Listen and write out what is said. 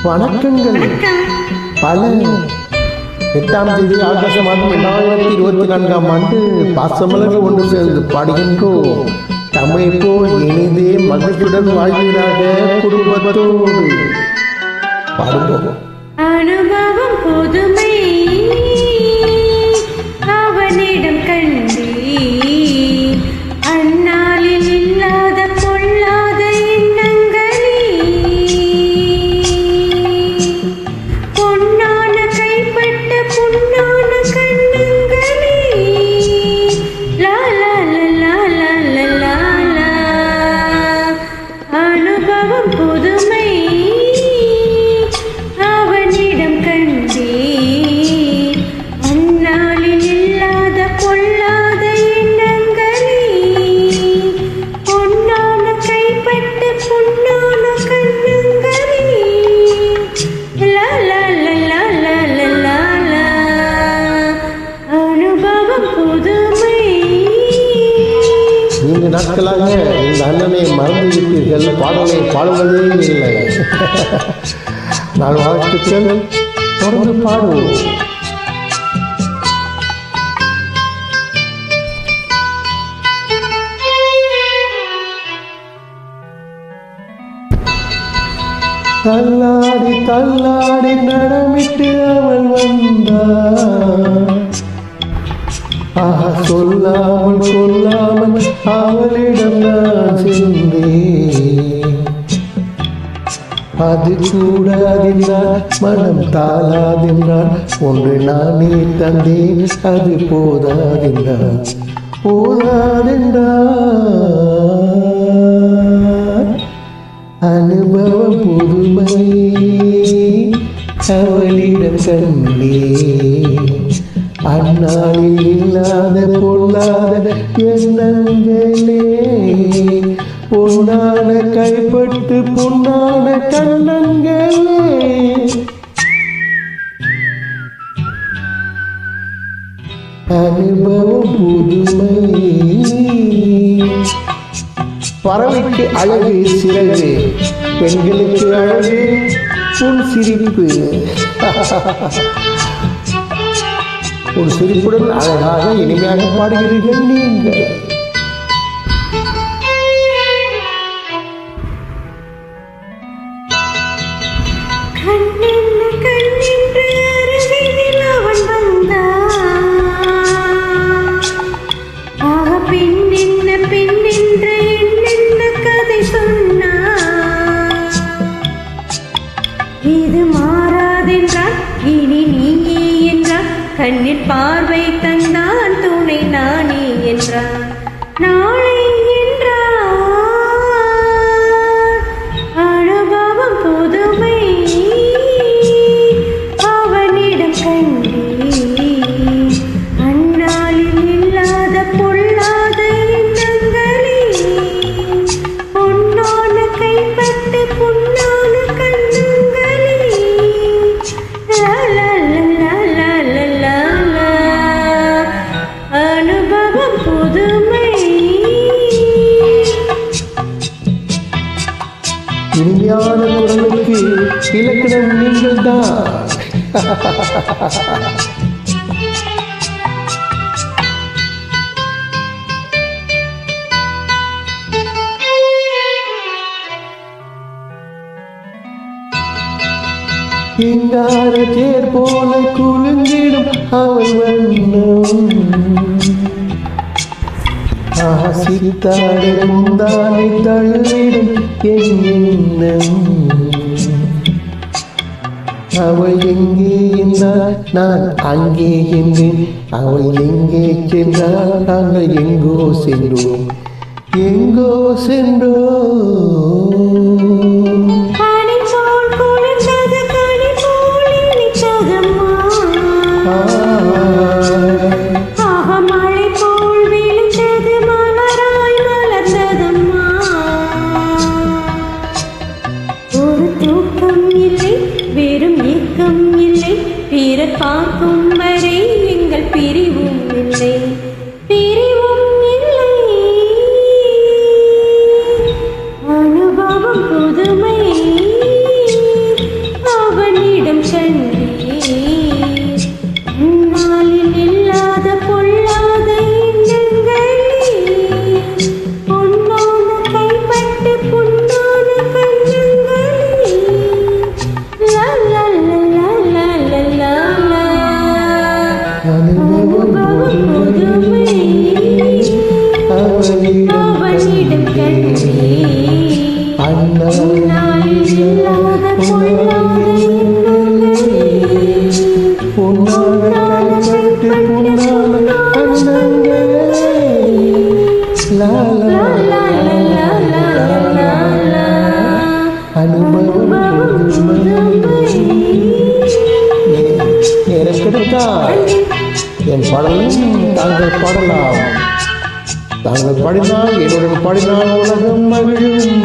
வணக்கங்கள். பல 8ஆம் தேதி ஆகஸ்ட் மாதம் 2024 பாசமலர்கள் ஒன்று சேர்ந்து பாடுகின்றோம். தமிழை போல் இனிதே மகிழ்ச்சியுடன் வாழ்வீராக குடும்பத்தோடு பாடுவோம். அனுபவம் புதுமை அவனிடம் கண்டே அந்நாளில் இல்லாத பொல்லாத எண்ணங்களே பொன்னான கைப்பட்ட புண்ணான கண்ணங்களே லா லா லா லா லா லா. அனுபவம் புதுமை அவனிடம் கண்டே அந்நாளில் இல்லாத பொல்லாத எண்ணங்களே பொன்னான கைப்பட்ட புண்ணான கண்ணங்களே லா லா லா லா லா லா லா. அனுபவம் புதுமை. நீண்ட நாட்களாக இந்த அண்ணனை மறந்து விட்டீர்கள். பாடலை பாடுவதே இல்லை. நான் வாழ்த்துக்கள். தொடர்ந்து பாடுவோம். தள்ளாடி தள்ளாடி நடமிட்டு அவள் வந்தாள். சொல்லாமல் கொல்லாமல் அவளிடம் நான் சென்றேன். அது கூடாதென்றால் மனம் தாளாதென்றால் ஒன்று நானே தந்தேன். அது போதாதென்றால் அனுபவம் புதுமை அவளிடம் கண்டே அந்நாளில் இல்லாத பொல்லாத எண்ணங்களே பொன்னான கைப்பட்டு பொன்னான கண்ணங்களே அனுபவம் புதுமை. பறவைக்கு அழகு சிறகு, பெண்களுக்கு அழகு உன் சிரிப்பு. உன் சிரிப்புடன் அழகாக இனிமையாக பாடுகிறீர்கள் நீங்கள். கண்ணென்ன கண்ணென்று அருகில் அவன் வந்தான். ஆக பெண்ணென்ன பெண்ணென்று என்னென்ன கதை சொன்னான். இது மாறாதென்றால் இனி நீயே என்றான். கண்ணில் பார்வை தந்தான் துணை நானே என்றான். நாளை என்றான். அனுபவம் புதுமை அவனிடம் கண்டே அந்நாளில் இல்லாத பொல்லாத எண்ணங்களே பொன்னான கைப்பட்டு பொன்னான கண்ணங்களே லா லா லா லா லா லா லா. அனுபவம் புதுமை. இனிமையான குரலுக்கு இலக்கணம் நீங்கள் தான். இங்கார தேர் போல குலுங்கிடும் அவள் வண்ணம். சித்தாடு முந்தானை தழுவிடும் என் எண்ணம். அவள் எங்கே என்றால் நான் அங்கே என்றேன். அவள் எங்கே சென்றால் நாங்கள் எங்கோ சென்றோம். எங்கோ சென்றோம். பார்க்கும் வரை எங்கள் பிரிவும் இல்லை பிரிவும் இல்லை. அனுபவம் புதுமை பொல்லாத பொல்லாத பொன்னாக கைப்பட்டு பொன்னான கண்ணங்களே லா லா லா லா லா லா லா லா அனுபவம் எனக்கு கிடைத்தால் என் பாடலையும் தாங்கள் பாடலாம். தாங்கள் பாடினால் என்னுடன் பாடினால் உலகம் மகிழும்.